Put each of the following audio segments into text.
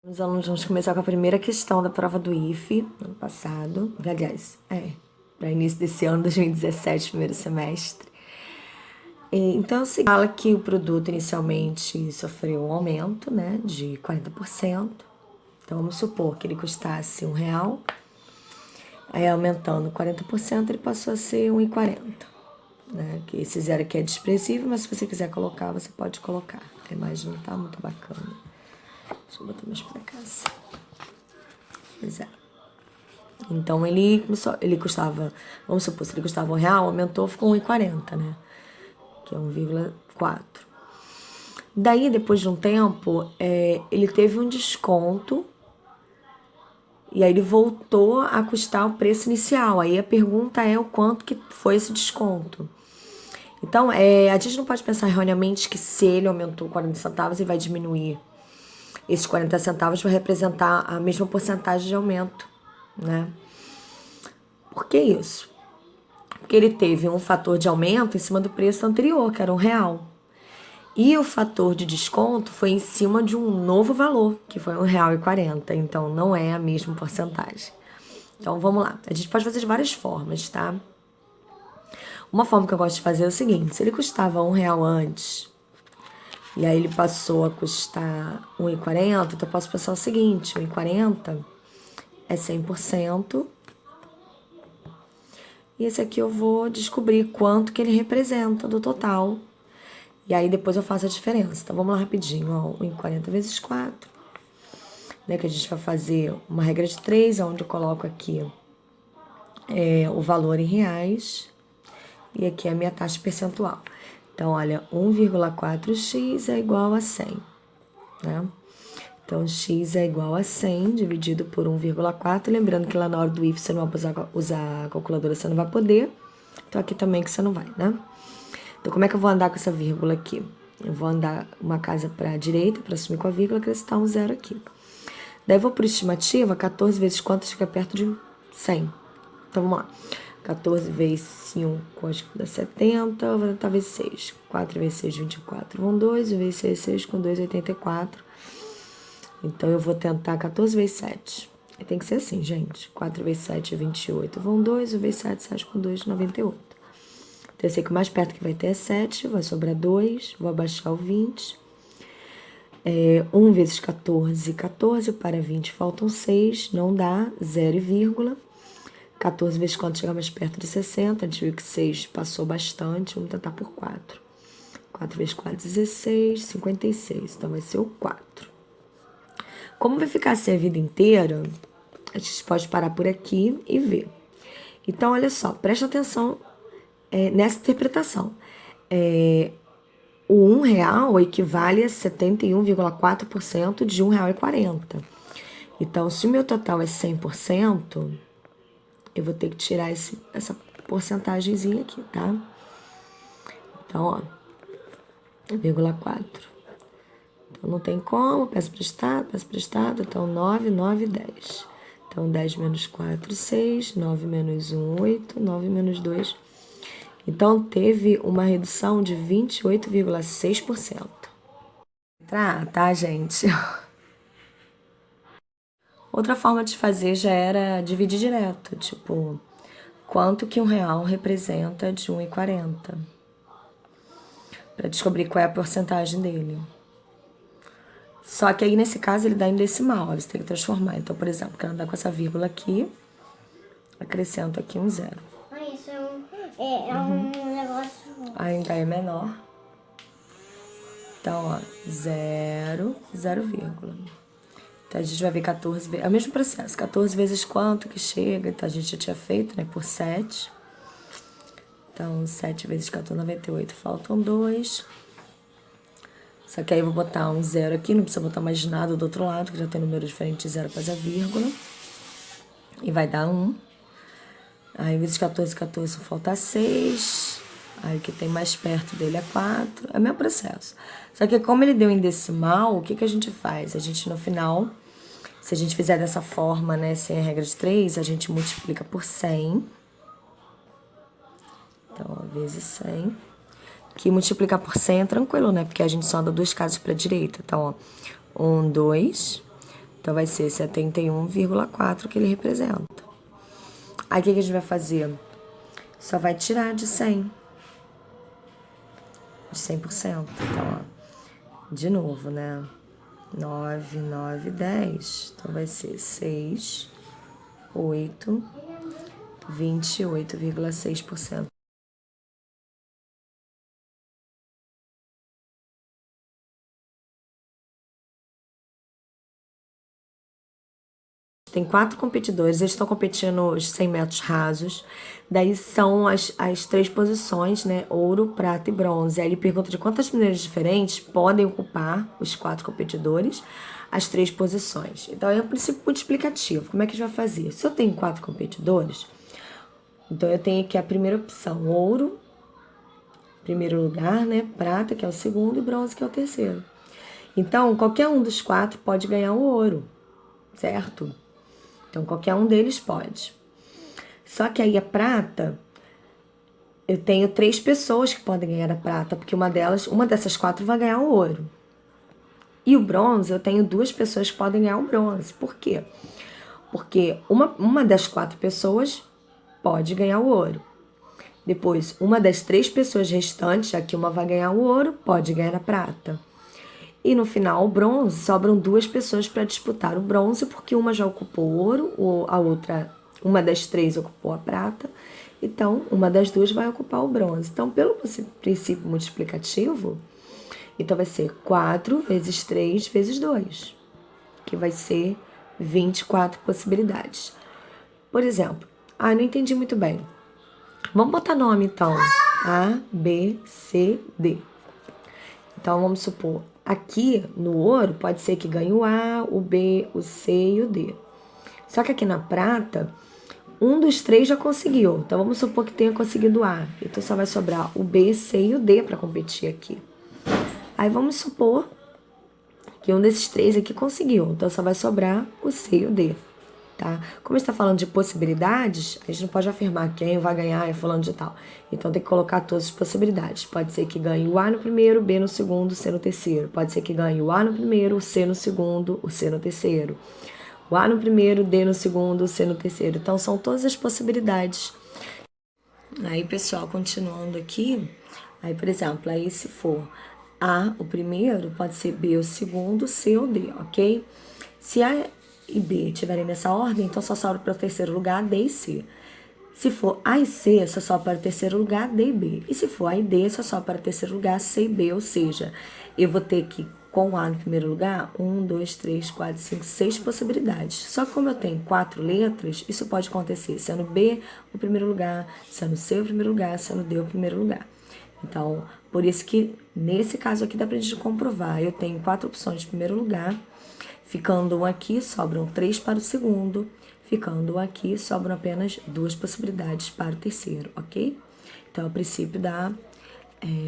Os alunos vamos começar com a primeira questão da prova do IFE, ano passado. Aliás, para início desse ano, 2017, primeiro semestre. Então, se fala que o produto inicialmente sofreu um aumento, né, de 40%. Então, vamos supor que ele custasse R$1. Aí, aumentando 40%, ele passou a ser R$1,40. Né? Que esse zero aqui é desprezível, mas se você quiser colocar, você pode colocar. A imagem não tá muito bacana. Deixa eu botar mais pra cá assim. Pois é. Então ele custava, vamos supor, se ele custava R$1, aumentou, ficou 1,40, né? Que é 1,4. Daí, depois de um tempo, ele teve um desconto e aí ele voltou a custar o preço inicial. Aí a pergunta é o quanto que foi esse desconto. Então, a gente não pode pensar erroneamente que se ele aumentou 40 centavos, ele vai diminuir. Esses 40 centavos vai representar a mesma porcentagem de aumento, né? Por que isso? Porque ele teve um fator de aumento em cima do preço anterior, que era R$1. E o fator de desconto foi em cima de um novo valor, que foi R$1,40. Então, não é a mesma porcentagem. Então, vamos lá. A gente pode fazer de várias formas, tá? Uma forma que eu gosto de fazer é o seguinte. Se ele custava R$1 antes, e aí ele passou a custar R$1,40, então eu posso pensar o seguinte. R$1,40 é 100%. E esse aqui eu vou descobrir quanto que ele representa do total. E aí depois eu faço a diferença. Então vamos lá rapidinho, ó. 1,40 vezes 4. Né, que a gente vai fazer uma regra de 3, onde eu coloco aqui o valor em reais. E aqui é a minha taxa percentual. Então, olha, 1,4x é igual a 100. Né? Então, x é igual a 100 dividido por 1,4. Lembrando que lá na hora do if você não vai usar a calculadora, você não vai poder. Então, aqui também que você não vai, né? Então, como é que eu vou andar com essa vírgula aqui? Eu vou andar uma casa para a direita, para assumir com a vírgula, acrescentar um zero aqui. Daí, eu vou por estimativa, 14 vezes quanto fica perto de 100. Então, vamos lá. 14 vezes 5, acho que dá 70. Eu vou tentar vezes 6. 4 vezes 6, 24. Vão 2. Vezes 6, 6 com 2, 84. Então, eu vou tentar 14 vezes 7. Tem que ser assim, gente. 4 vezes 7 é 28. Vão 2. Vezes 7, 7 com 2, 98. Então, eu sei que o mais perto que vai ter é 7. Vai sobrar 2. Vou abaixar o 20. 1 vezes 14, 14. Para 20 faltam 6. Não dá. 0, 14 vezes quanto chegar mais perto de 60. A gente viu que 6 passou bastante. Vamos tentar por 4. 4 vezes 4, 16. 56. Então, vai ser o 4. Como vai ficar assim a vida inteira, a gente pode parar por aqui e ver. Então, olha só, presta atenção nessa interpretação. O R$1 equivale a 71,4% de R$1,40. Então, se o meu total é 100%, eu vou ter que tirar essa porcentagemzinha aqui, tá? Então, ó, 0,4. Então, não tem como, peço prestado. Então, 9, 9, 10. Então, 10 menos 4, 6. 9 menos 1, 8. 9 menos 2. Então, teve uma redução de 28,6%. Tá, gente? Outra forma de fazer já era dividir direto. Tipo, quanto que R$1 representa de 1,40? Para descobrir qual é a porcentagem dele. Só que aí, nesse caso, ele dá em decimal. Você tem que transformar. Então, por exemplo, quero andar com essa vírgula aqui. Acrescento aqui um zero. Isso um negócio... Ainda é menor. Então, ó, 0, 0, Então, a gente vai ver 14 vezes... É o mesmo processo. 14 vezes quanto que chega? Então, a gente já tinha feito, né? Por 7. Então, 7 vezes 14, 98. Faltam 2. Só que aí eu vou botar um zero aqui. Não precisa botar mais nada do outro lado, que já tem número diferente de zero após a vírgula. E vai dar 1. Aí, vezes 14, 14, falta 6. Aí, o que tem mais perto dele é 4. É o mesmo processo. Só que como ele deu em decimal, o que a gente faz? A gente, no final, se a gente fizer dessa forma, né, sem a regra de 3, a gente multiplica por 100. Então, ó, vezes 100. Que multiplicar por 100 é tranquilo, né? Porque a gente só anda 2 casas para a direita. Então, ó, 1, 2. Então, vai ser 71,4 que ele representa. Aí, o que a gente vai fazer? Só vai tirar de 100. De 100%. Então, ó, de novo, né? 9, 9, 10. Então, vai ser 6, 8, 28,6%. Tem 4 competidores, eles estão competindo os 100 metros rasos. Daí são as 3 posições, né? Ouro, prata e bronze. Aí ele pergunta de quantas mulheres diferentes podem ocupar os 4 competidores as 3 posições. Então é um princípio multiplicativo. Como é que a gente vai fazer? Se eu tenho 4 competidores, então eu tenho aqui a primeira opção: ouro, primeiro lugar, né? Prata, que é o segundo, e bronze, que é o terceiro. Então, qualquer um dos 4 pode ganhar o ouro, certo? Então, qualquer um deles pode. Só que aí a prata, eu tenho 3 pessoas que podem ganhar a prata, porque uma dessas 4 vai ganhar o ouro. E o bronze, eu tenho 2 pessoas que podem ganhar o bronze. Por quê? Porque uma das 4 pessoas pode ganhar o ouro. Depois, uma das 3 pessoas restantes, já que uma vai ganhar o ouro, pode ganhar a prata. E no final, o bronze, sobram 2 pessoas para disputar o bronze, porque uma já ocupou o ouro, a outra, uma das 3 ocupou a prata, então uma das 2 vai ocupar o bronze. Então, pelo princípio multiplicativo, então vai ser 4 vezes 3 vezes 2, que vai ser 24 possibilidades. Por exemplo, não entendi muito bem. Vamos botar nome então. A, B, C, D. Então, vamos supor, aqui no ouro pode ser que ganhe o A, o B, o C e o D. Só que aqui na prata, um dos 3 já conseguiu. Então, vamos supor que tenha conseguido o A. Então, só vai sobrar o B, C e o D para competir aqui. Aí, vamos supor que um desses 3 aqui conseguiu. Então, só vai sobrar o C e o D. Tá? Como a gente está falando de possibilidades, a gente não pode afirmar quem vai ganhar é fulano de tal. Então tem que colocar todas as possibilidades. Pode ser que ganhe o A no primeiro, B no segundo, C no terceiro. Pode ser que ganhe o A no primeiro, o C no segundo, o C no terceiro. O A no primeiro, D no segundo, o C no terceiro. Então são todas as possibilidades. Aí, pessoal, continuando aqui, aí, por exemplo, aí se for A o primeiro, pode ser B o segundo, C ou D, ok? Se A e B estiverem nessa ordem, então só sobra para o terceiro lugar D e C. Se for A e C, só sobra para o terceiro lugar D e B. E se for A e D, só sobra para o terceiro lugar C e B. Ou seja, eu vou ter que, com A no primeiro lugar, 1, 2, 3, 4, 5, 6 possibilidades. Só que como eu tenho 4 letras, isso pode acontecer sendo B o primeiro lugar, sendo C o primeiro lugar, sendo D o primeiro lugar. Então, por isso que nesse caso aqui dá pra gente comprovar. Eu tenho 4 opções de primeiro lugar. Ficando um aqui, sobram 3 para o segundo. Ficando um aqui, sobram apenas 2 possibilidades para o terceiro, ok? Então, é o princípio da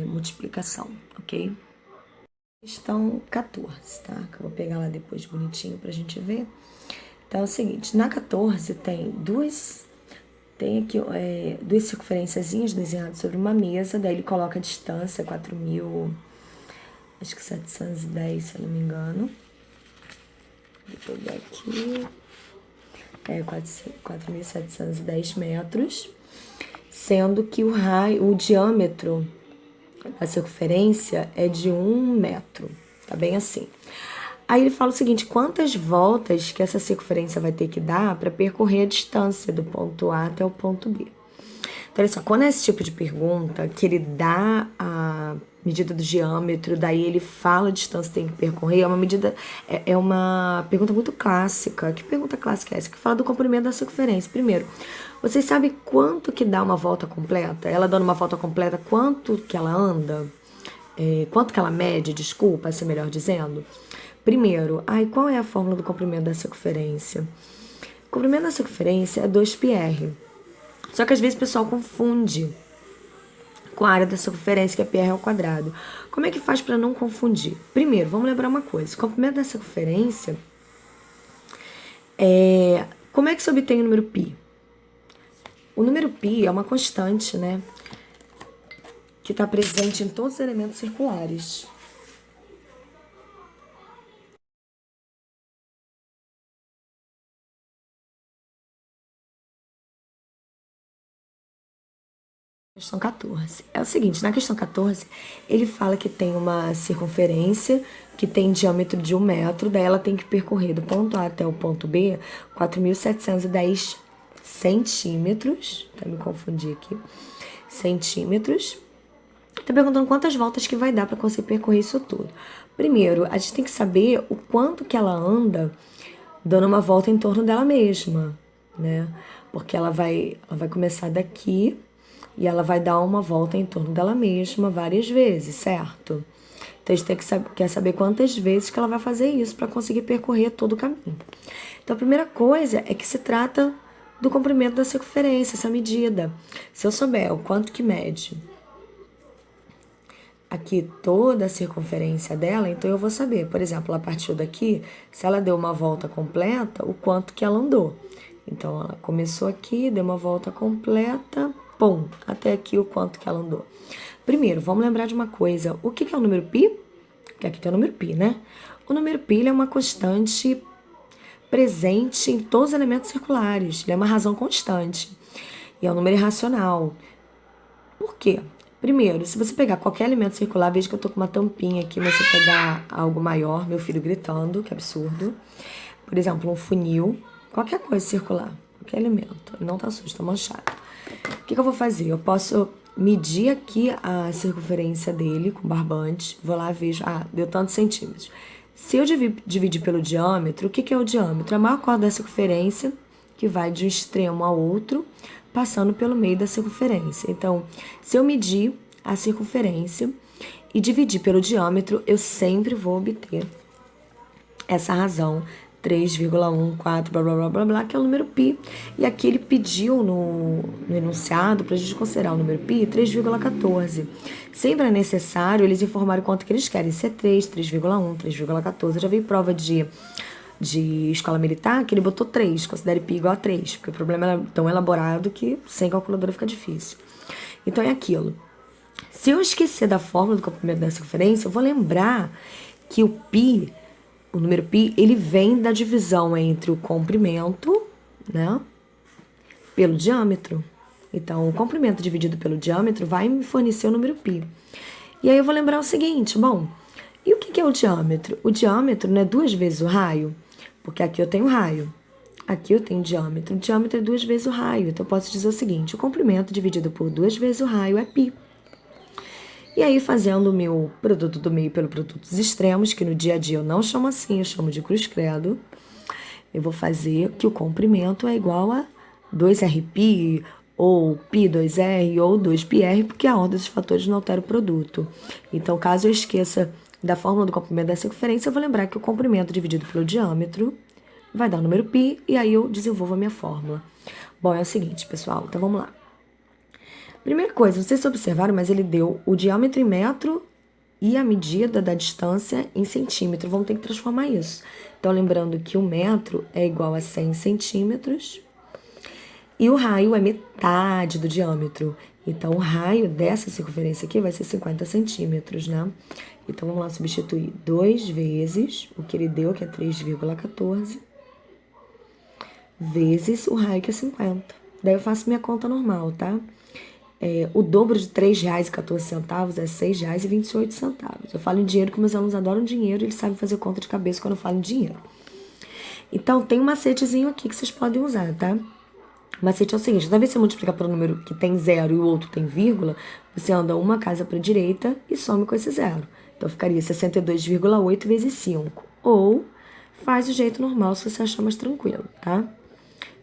multiplicação, ok? Questão 14, tá? Que eu vou pegar lá depois bonitinho pra gente ver. Então, é o seguinte, na 14 tem aqui 2 circunferênciazinhas desenhadas sobre uma mesa, daí ele coloca a distância, 4.000, acho que 710, se eu não me engano. Vou pegar aqui. 4.710 metros, sendo que o diâmetro da circunferência é de 1 metro. Tá bem assim. Aí ele fala o seguinte: quantas voltas que essa circunferência vai ter que dar para percorrer a distância do ponto A até o ponto B? Então, olha só, quando é esse tipo de pergunta, que ele dá a medida do diâmetro, daí ele fala a distância que tem que percorrer, é uma pergunta muito clássica. Que pergunta clássica é essa? Que fala do comprimento da circunferência. Primeiro, vocês sabem quanto que dá uma volta completa? Ela dando uma volta completa, quanto que ela anda? Quanto que ela mede, desculpa, ser melhor dizendo? Primeiro, qual é a fórmula do comprimento da circunferência? O comprimento da circunferência é 2πr. Só que às vezes o pessoal confunde com a área da circunferência, que é πr ao quadrado. Como é que faz para não confundir? Primeiro, vamos lembrar uma coisa. O comprimento da circunferência como é que se obtém o número π? O número π é uma constante, né? Que está presente em todos os elementos circulares. Questão 14. É o seguinte, na questão 14, ele fala que tem uma circunferência que tem diâmetro de 1 metro, daí ela tem que percorrer do ponto A até o ponto B 4.710 centímetros. Até me confundi aqui. Centímetros. Tá perguntando quantas voltas que vai dar para conseguir percorrer isso tudo. Primeiro, a gente tem que saber o quanto que ela anda dando uma volta em torno dela mesma, né? Porque ela vai começar daqui e ela vai dar uma volta em torno dela mesma várias vezes, certo? Então a gente quer saber quantas vezes que ela vai fazer isso para conseguir percorrer todo o caminho. Então a primeira coisa é que se trata do comprimento da circunferência, essa medida. Se eu souber o quanto que mede aqui toda a circunferência dela, então eu vou saber, por exemplo, ela partiu daqui, se ela deu uma volta completa, o quanto que ela andou. Então ela começou aqui, deu uma volta completa, pum, até aqui o quanto que ela andou. Primeiro, vamos lembrar de uma coisa, o que é o número π? Que aqui tem o número π, né? O número π é uma constante presente em todos os elementos circulares, ele é uma razão constante e é um número irracional. Por quê? Primeiro, se você pegar qualquer elemento circular, veja que eu tô com uma tampinha aqui, mas se você pegar algo maior, meu filho gritando, que absurdo. Por exemplo, um funil, qualquer coisa circular, qualquer elemento, não tá sujo, tá manchado. O que eu vou fazer? Eu posso medir aqui a circunferência dele com barbante, vou lá e vejo, deu tantos centímetros. Se eu dividir pelo diâmetro, o que é o diâmetro? É a maior corda da circunferência, que vai de um extremo ao outro, passando pelo meio da circunferência. Então, se eu medir a circunferência e dividir pelo diâmetro, eu sempre vou obter essa razão 3,14, blá, blá, blá, blá, blá, que é o número π. E aqui ele pediu no enunciado, para a gente considerar o número π, 3,14. Sempre é necessário eles informarem quanto que eles querem, se é 3, 3,1, 3,14. Eu já vi prova de escola militar que ele botou 3, considere π igual a 3, porque o problema é tão elaborado que sem calculadora fica difícil. Então é aquilo. Se eu esquecer da fórmula do comprimento da circunferência, eu vou lembrar que o π, o número π, ele vem da divisão entre o comprimento, né, pelo diâmetro. Então, o comprimento dividido pelo diâmetro vai me fornecer o número π. E aí eu vou lembrar o seguinte, bom, e o que é o diâmetro? O diâmetro não é 2 vezes o raio? Porque aqui eu tenho raio, aqui eu tenho diâmetro. O diâmetro é 2 vezes o raio. Então, eu posso dizer o seguinte, o comprimento dividido por 2 vezes o raio é π. E aí, fazendo o meu produto do meio pelo produto dos extremos, que no dia a dia eu não chamo assim, eu chamo de cruz credo, eu vou fazer que o comprimento é igual a 2rπ, ou π2r, ou 2πr, porque a ordem dos fatores não altera o produto. Então, caso eu esqueça da fórmula do comprimento da circunferência, eu vou lembrar que o comprimento dividido pelo diâmetro vai dar o número π, e aí eu desenvolvo a minha fórmula. Bom, é o seguinte, pessoal, então vamos lá. Primeira coisa, não sei se observaram, mas ele deu o diâmetro em metro e a medida da distância em centímetro. Vamos ter que transformar isso. Então, lembrando que o metro é igual a 100 centímetros e o raio é metade do diâmetro. Então, o raio dessa circunferência aqui vai ser 50 centímetros, né? Então, vamos lá substituir 2 vezes o que ele deu, que é 3,14, vezes o raio, que é 50. Daí eu faço minha conta normal, tá? O dobro de R$ 3,14 é R$ 6,28. Eu falo em dinheiro porque meus alunos adoram dinheiro e eles sabem fazer conta de cabeça quando eu falo em dinheiro. Então, tem um macetezinho aqui que vocês podem usar, tá? O macete é o seguinte, toda vez que você multiplicar por um número que tem 0 e o outro tem vírgula, você anda uma casa para a direita e some com esse 0. Então, ficaria 62,8 vezes 5. Ou faz do jeito normal se você achar mais tranquilo, tá?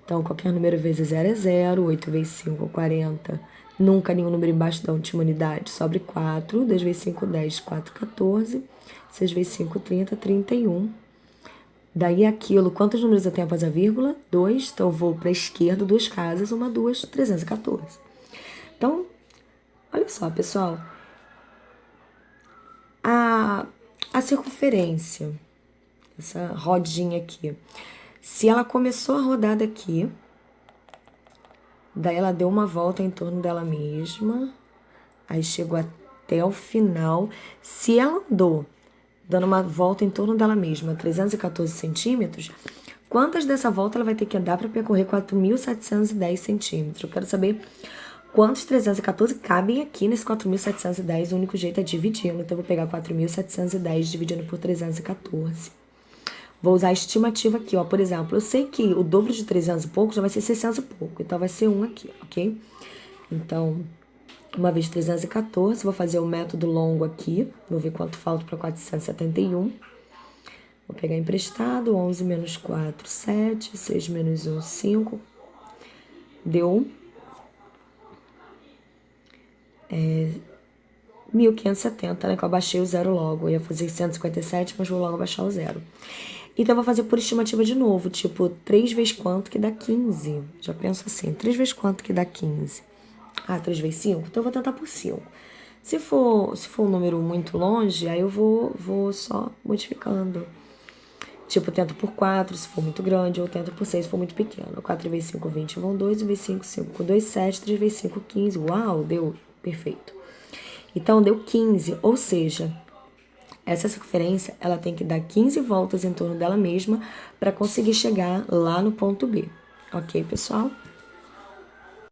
Então, qualquer número vezes 0 é 0, 8 vezes 5 é 40. Nunca nenhum número embaixo da última unidade. Sobre 4, 2 vezes 5, 10, 4, 14. 6 vezes 5, 30, 31. Daí aquilo, quantos números eu tenho após a vírgula? 2. Então eu vou para a esquerda, 2 casas, 1, 2, 314. Então, olha só, pessoal. A circunferência, essa rodinha aqui, se ela começou a rodar daqui, daí ela deu uma volta em torno dela mesma, aí chegou até o final. Se ela andou dando uma volta em torno dela mesma, 314 centímetros, quantas dessa volta ela vai ter que andar para percorrer 4.710 centímetros? Eu quero saber quantos 314 cabem aqui nesse 4.710? O único jeito é dividindo. Então, eu vou pegar 4.710 dividindo por 314. Vou usar a estimativa aqui, ó. Por exemplo, eu sei que o dobro de 300 e pouco já vai ser 600 e pouco. Então, vai ser 1 aqui, ok? Então, uma vez 314, vou fazer o método longo aqui. Vou ver quanto falta para 471. Vou pegar emprestado. 11 menos 4, 7. 6 menos 1, 5. Deu 1.570, né? Que eu abaixei o zero logo. Eu ia fazer 157, mas vou logo abaixar o zero. Então, eu vou fazer por estimativa de novo. Tipo, 3 vezes quanto que dá 15? Já penso assim, 3 vezes quanto que dá 15? 3 vezes 5? Então, eu vou tentar por 5. Se for um número muito longe, aí eu vou só modificando. Tipo, eu tento por 4, se for muito grande, ou tento por 6, se for muito pequeno. 4 vezes 5, 20, vão 2, 1 vezes 5, 5. 2, 7, 3 vezes 5, 15. Uau, deu perfeito. Então, deu 15, ou seja, essa circunferência, ela tem que dar 15 voltas em torno dela mesma para conseguir chegar lá no ponto B. Ok, pessoal?